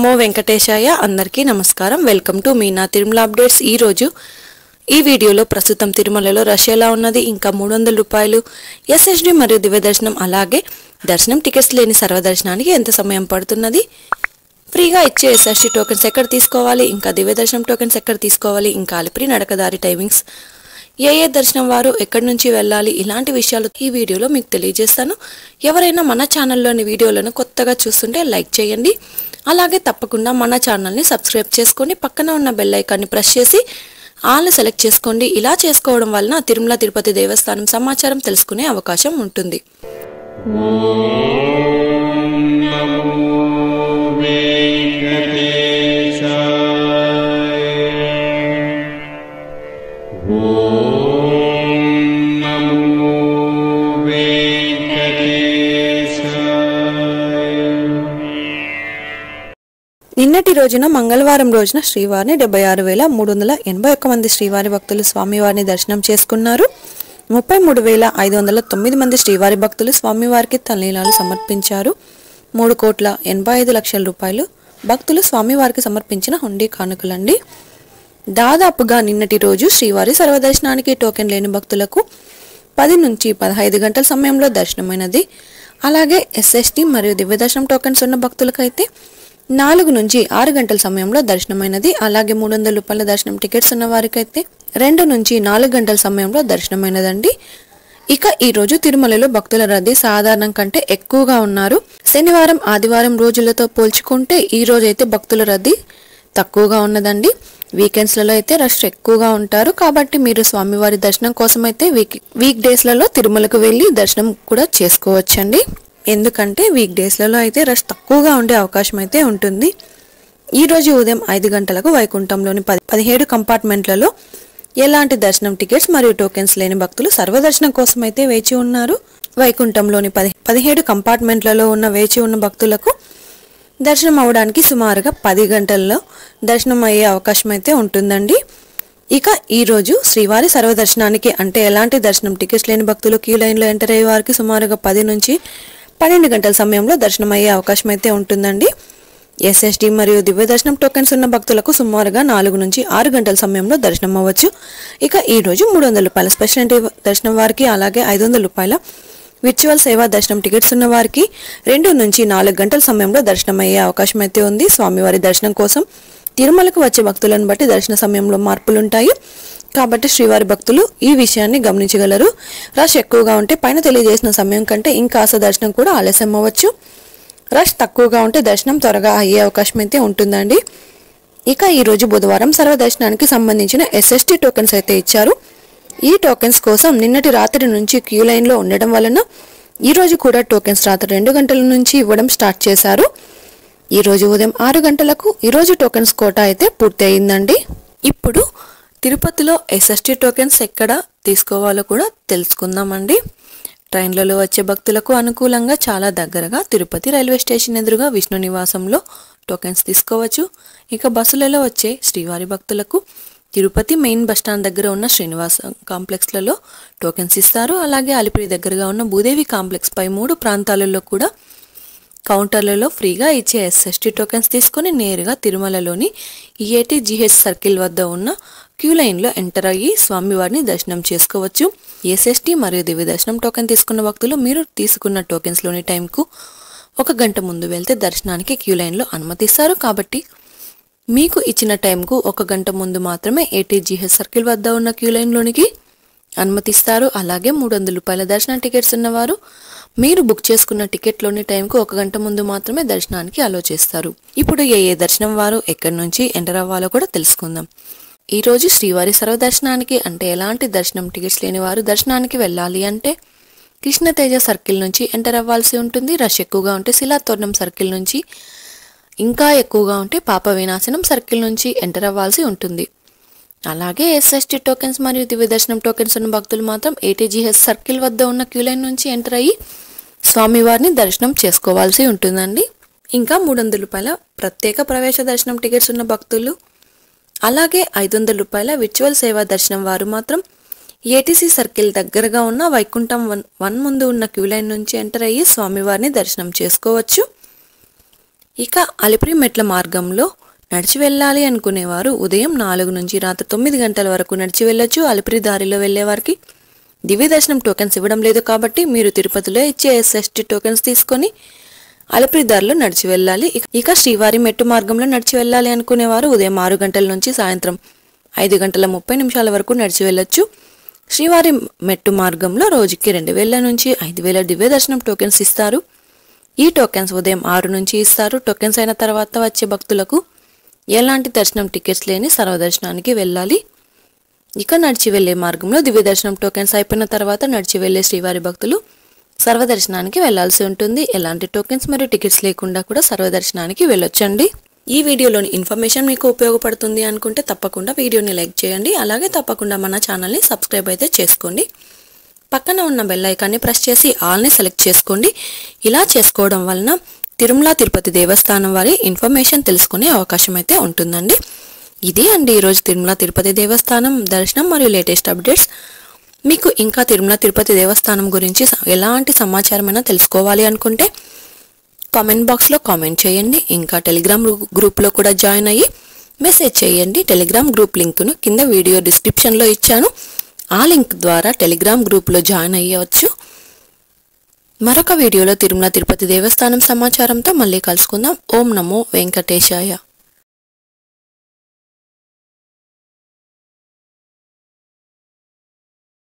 నమో వెంకటేశాయ. అందరికీ నమస్కారం. Welcome to Meena Tirumala updates. ఈ వీడియోలో ప్రస్తుతం తిరుమలలో రష్ ఎలా ఉన్నది, ఇంకా 300 రూపాయలు ఎస్ఎస్డి మరియు దివ్య దర్శనం, అలాగే దర్శనం టికెట్స్ లేని సర్వదర్శనానికి ఎంత సమయం పడుతున్నది, ఫ్రీగా ఇచ్చే ఎస్ఎస్డి టోకెన్స్ ఎక్కడ తీసుకోవాలి, ఇంకా దివ్య దర్శనం టోకెన్స్ ఎక్కడ తీసుకోవాలి, ఇంకా అలిపిరి నడకదారి టైమింగ్స్, ఏ దర్శనం వారు ఎక్కడి నుంచి వెళ్ళాలి, ఇలాంటి విషయాలు ఈ వీడియోలో మీకు తెలియజేస్తాను. ఎవరైనా మన ఛానల్లోని వీడియోలను కొత్తగా చూస్తుంటే లైక్ చేయండి. అలాగే తప్పకుండా మన ఛానల్ని సబ్స్క్రైబ్ చేసుకొని పక్కన ఉన్న బెల్ ఐకాన్ని ప్రెస్ చేసి ఆల్ని సెలెక్ట్ చేసుకోండి. ఇలా చేసుకోవడం వలన తిరుమల తిరుపతి దేవస్థానం సమాచారం తెలుసుకునే అవకాశం ఉంటుంది. నిన్నటి రోజున మంగళవారం రోజున శ్రీవారిని 76,381 మంది శ్రీవారి భక్తులు స్వామివారిని దర్శనం చేసుకున్నారు. 33,509 మంది శ్రీవారి భక్తులు స్వామివారికి తల్లీలాలు సమర్పించారు. 3,85,00,000 రూపాయలు భక్తులు స్వామివారికి సమర్పించిన హుండీ కానుకలండి. దాదాపుగా నిన్నటి రోజు శ్రీవారి సర్వదర్శనానికి టోకెన్ లేని భక్తులకు 10 నుంచి 15 గంటల సమయంలో దర్శనమైనది. అలాగే ఎస్ఎస్డి మరియు దివ్య దర్శనం టోకెన్స్ ఉన్న భక్తులకైతే 4 నుంచి 6 గంటల సమయంలో దర్శనమైనది. అలాగే 300 రూపాయల దర్శనం టికెట్స్ ఉన్న వారికైతే 2 నుంచి 4 గంటల సమయంలో దర్శనమైనదండి. ఇక ఈ రోజు తిరుమలలో భక్తుల రద్దీ సాధారణం కంటే ఎక్కువగా ఉన్నారు. శనివారం ఆదివారం రోజులతో పోల్చుకుంటే ఈ రోజు అయితే భక్తుల రద్దీ తక్కువగా ఉన్నదండి. వీకెండ్స్లలో అయితే రష్ ఎక్కువగా ఉంటారు. కాబట్టి మీరు స్వామివారి దర్శనం కోసం అయితే వీక్ డేస్లలో తిరుమలకు వెళ్ళి దర్శనం కూడా చేసుకోవచ్చండి. ఎందుకంటే వీక్ డేస్లలో అయితే రష్ తక్కువగా ఉండే అవకాశం అయితే ఉంటుంది. ఈ రోజు ఉదయం 5 గంటలకు వైకుంఠంలోని 17 కంపార్ట్మెంట్లలో ఎలాంటి దర్శనం టికెట్స్ మరియు టోకెన్స్ లేని భక్తులు సర్వదర్శనం కోసం అయితే వేచి ఉన్నారు. వైకుంఠంలోని 17 కంపార్ట్మెంట్లలో వేచి ఉన్న భక్తులకు దర్శనం అవడానికి సుమారుగా 10 గంటల్లో దర్శనం అయ్యే అవకాశం అయితే ఉంటుందండి. ఇక ఈ రోజు శ్రీవారి సర్వదర్శనానికి అంటే ఎలాంటి దర్శనం టికెట్స్ లేని భక్తులు క్యూ లైన్లో ఎంటర్ అయ్యే వారికి సుమారుగా 10 నుంచి 12 గంటల సమయంలో దర్శనం అయ్యే అవకాశం అయితే ఉంటుందండి. ఎస్ఎస్డి మరియు దివ్య దర్శనం టోకెన్స్ ఉన్న భక్తులకు సుమారుగా 4 నుంచి 6 గంటల సమయంలో దర్శనం అవ్వచ్చు. ఇక ఈ రోజు 300 రూపాయల స్పెషల్ ఎంట్రీ దర్శనం వారికి, అలాగే 500 రూపాయల విర్చువల్ సేవా దర్శనం టికెట్స్ ఉన్న వారికి 2 నుంచి 4 గంటల సమయంలో దర్శనం అయ్యే అవకాశం అయితే ఉంది. స్వామివారి దర్శనం కోసం తిరుమలకు వచ్చే భక్తులను బట్టి దర్శన సమయంలో మార్పులుంటాయి. కాబట్టి శ్రీవారి భక్తులు ఈ విషయాన్ని గమనించగలరు. రష్ ఎక్కువగా ఉంటే పైన తెలియజేసిన సమయం కంటే ఇంకాస్త దర్శనం కూడా ఆలస్యం అవ్వచ్చు. రష్ తక్కువగా ఉంటే దర్శనం త్వరగా అయ్యే అవకాశం అయితే ఉంటుందండి. ఇక ఈ రోజు బుధవారం సర్వదర్శనానికి సంబంధించిన ఎస్ఎస్టీ టోకెన్స్ అయితే ఇచ్చారు. ఈ టోకెన్స్ కోసం నిన్నటి రాత్రి నుంచి క్యూ లైన్లో ఉండడం వలన ఈ రోజు కూడా టోకెన్స్ రాత్రి 2 గంటల నుంచి ఇవ్వడం స్టార్ట్ చేశారు. ఈ రోజు ఉదయం 6 గంటలకు ఈరోజు టోకెన్స్ కోటా అయితే పూర్తి అయిందండి. ఇప్పుడు తిరుపతిలో ఎస్ఎస్టీ టోకెన్స్ ఎక్కడ తీసుకోవాలో కూడా తెలుసుకుందామండి. ట్రైన్లలో వచ్చే భక్తులకు అనుకూలంగా చాలా దగ్గరగా తిరుపతి రైల్వే స్టేషన్ ఎదురుగా విష్ణు నివాసంలో టోకెన్స్ తీసుకోవచ్చు. ఇక బస్సులలో వచ్చే శ్రీవారి భక్తులకు తిరుపతి మెయిన్ బస్టాండ్ దగ్గర ఉన్న శ్రీనివాస కాంప్లెక్స్లలో టోకెన్స్ ఇస్తారు. అలాగే అలిపిరి దగ్గరగా ఉన్న భూదేవి కాంప్లెక్స్ పై 3 ప్రాంతాలలో కూడా కౌంటర్లలో ఫ్రీగా ఇచ్చే ఎస్ఎస్టీ టోకెన్స్ తీసుకొని నేరుగా తిరుమలలోని EATGH సర్కిల్ వద్ద ఉన్న క్యూ లైన్లో ఎంటర్ అయ్యి స్వామివారిని దర్శనం చేసుకోవచ్చు. ఎస్ఎస్టీ మరియు దివ్య దర్శనం టోకెన్ తీసుకున్న భక్తులు మీరు తీసుకున్న టోకెన్స్లోని టైంకు 1 గంట ముందు వెళ్తే దర్శనానికి క్యూ లైన్లో అనుమతిస్తారు. కాబట్టి మీకు ఇచ్చిన టైంకు 1 గంట ముందు మాత్రమే ATGH సర్కిల్ వద్ద ఉన్న క్యూ లైన్లోనికి అనుమతిస్తారు. అలాగే 300 రూపాయల దర్శన టికెట్స్ ఉన్నవారు మీరు బుక్ చేసుకున్న టికెట్లోని టైంకు 1 గంట ముందు మాత్రమే దర్శనానికి అలో చేస్తారు. ఇప్పుడు ఏ దర్శనం వారు ఎక్కడి నుంచి ఎంటర్ అవ్వాలో కూడా తెలుసుకుందాం. ఈ రోజు శ్రీవారి సర్వదర్శనానికి అంటే ఎలాంటి దర్శనం టికెట్స్ లేని వారు దర్శనానికి వెళ్ళాలి అంటే కృష్ణతేజ సర్కిల్ నుంచి ఎంటర్ అవ్వాల్సి ఉంటుంది. రష్ ఎక్కువగా ఉంటే శిలాతోరణం సర్కిల్ నుంచి, ఇంకా ఎక్కువగా ఉంటే పాప వినాశనం సర్కిల్ నుంచి ఎంటర్ అవ్వాల్సి ఉంటుంది. అలాగే ఎస్ఎస్టీ టోకెన్స్ మరియు దివ్య దర్శనం టోకెన్స్ ఉన్న భక్తులు మాత్రం ATGH సర్కిల్ వద్ద ఉన్న క్యూ లైన్ నుంచి ఎంటర్ అయ్యి స్వామివారిని దర్శనం చేసుకోవాల్సి ఉంటుందండి. ఇంకా 300 రూపాయల ప్రత్యేక ప్రవేశ దర్శనం టికెట్స్ ఉన్న భక్తులు, అలాగే 500 రూపాయల విర్చువల్ సేవా దర్శనం వారు మాత్రం ఏటీసీ సర్కిల్ దగ్గరగా ఉన్న వైకుంఠం 1 ముందు ఉన్న క్యూ లైన్ నుంచి ఎంటర్ అయ్యి స్వామివారిని దర్శనం చేసుకోవచ్చు. ఇక అలిపిరి మెట్ల మార్గంలో నడిచి వెళ్ళాలి అనుకునేవారు ఉదయం 4 నుంచి రాత్రి 9 గంటల వరకు నడిచి వెళ్ళొచ్చు. అలిపిరి దారిలో వెళ్ళే వారికి దివ్య దర్శనం టోకెన్స్ ఇవ్వడం లేదు కాబట్టి మీరు తిరుపతిలో ఇచ్చే ఎస్ఎస్టీ టోకెన్స్ తీసుకొని అలిపిరి దారిలో నడిచి వెళ్ళాలి. ఇక శ్రీవారి మెట్టు మార్గంలో నడిచి వెళ్ళాలి అనుకునేవారు ఉదయం 6 గంటల నుంచి సాయంత్రం 5 గంటల 30 నిమిషాల వరకు నడిచి వెళ్ళొచ్చు. శ్రీవారి మెట్టు మార్గంలో రోజుకి 2000 నుంచి 5000 దివ్య దర్శనం టోకెన్స్ ఇస్తారు. ఈ టోకెన్స్ ఉదయం 6 నుంచి ఇస్తారు. టోకెన్స్ అయిన తర్వాత వచ్చే భక్తులకు ఎలాంటి దర్శనం టికెట్స్ లేని సర్వదర్శనానికి వెళ్ళాలి. ఇక నడిచి వెళ్లే మార్గంలో దివ్య దర్శనం టోకెన్స్ అయిపోయిన తర్వాత నడిచి వెళ్లే శ్రీవారి భక్తులు సర్వదర్శనానికి వెళ్లాల్సి ఉంటుంది. ఎలాంటి టోకెన్స్ మరియు టికెట్స్ లేకుండా కూడా సర్వదర్శనానికి వెళ్ళొచ్చండి. ఈ వీడియోలోని ఇన్ఫర్మేషన్ మీకు ఉపయోగపడుతుంది అనుకుంటే తప్పకుండా వీడియోని లైక్ చేయండి. అలాగే తప్పకుండా మన ఛానల్ని సబ్స్క్రైబ్ అయితే చేసుకోండి. పక్కన ఉన్న బెల్ ఐకాన్ని ప్రెస్ చేసి ఆల్ని సెలెక్ట్ చేసుకోండి. ఇలా చేసుకోవడం వలన తిరుమల తిరుపతి దేవస్థానం వారి ఇన్ఫర్మేషన్ తెలుసుకునే అవకాశం అయితే ఉంటుందండి. ఇదే అండి ఈరోజు తిరుమల తిరుపతి దేవస్థానం దర్శనం మరియు లేటెస్ట్ అప్డేట్స్. మీకు ఇంకా తిరుమల తిరుపతి దేవస్థానం గురించి ఎలాంటి సమాచారమైనా తెలుసుకోవాలి అనుకుంటే కామెంట్ బాక్స్లో కామెంట్ చేయండి. ఇంకా టెలిగ్రామ్ గ్రూప్లో కూడా జాయిన్ అయ్యి మెసేజ్ చేయండి. టెలిగ్రామ్ గ్రూప్ లింక్ను కింద వీడియో డిస్క్రిప్షన్లో ఇచ్చాను. ఆ లింక్ ద్వారా టెలిగ్రామ్ గ్రూప్లో జాయిన్ అయ్యవచ్చు. మరొక వీడియోలో తిరుమల తిరుపతి దేవస్థానం సమాచారంతో మళ్ళీ కలుసుకుందాం. ఓం నమో వెంకటేశాయ.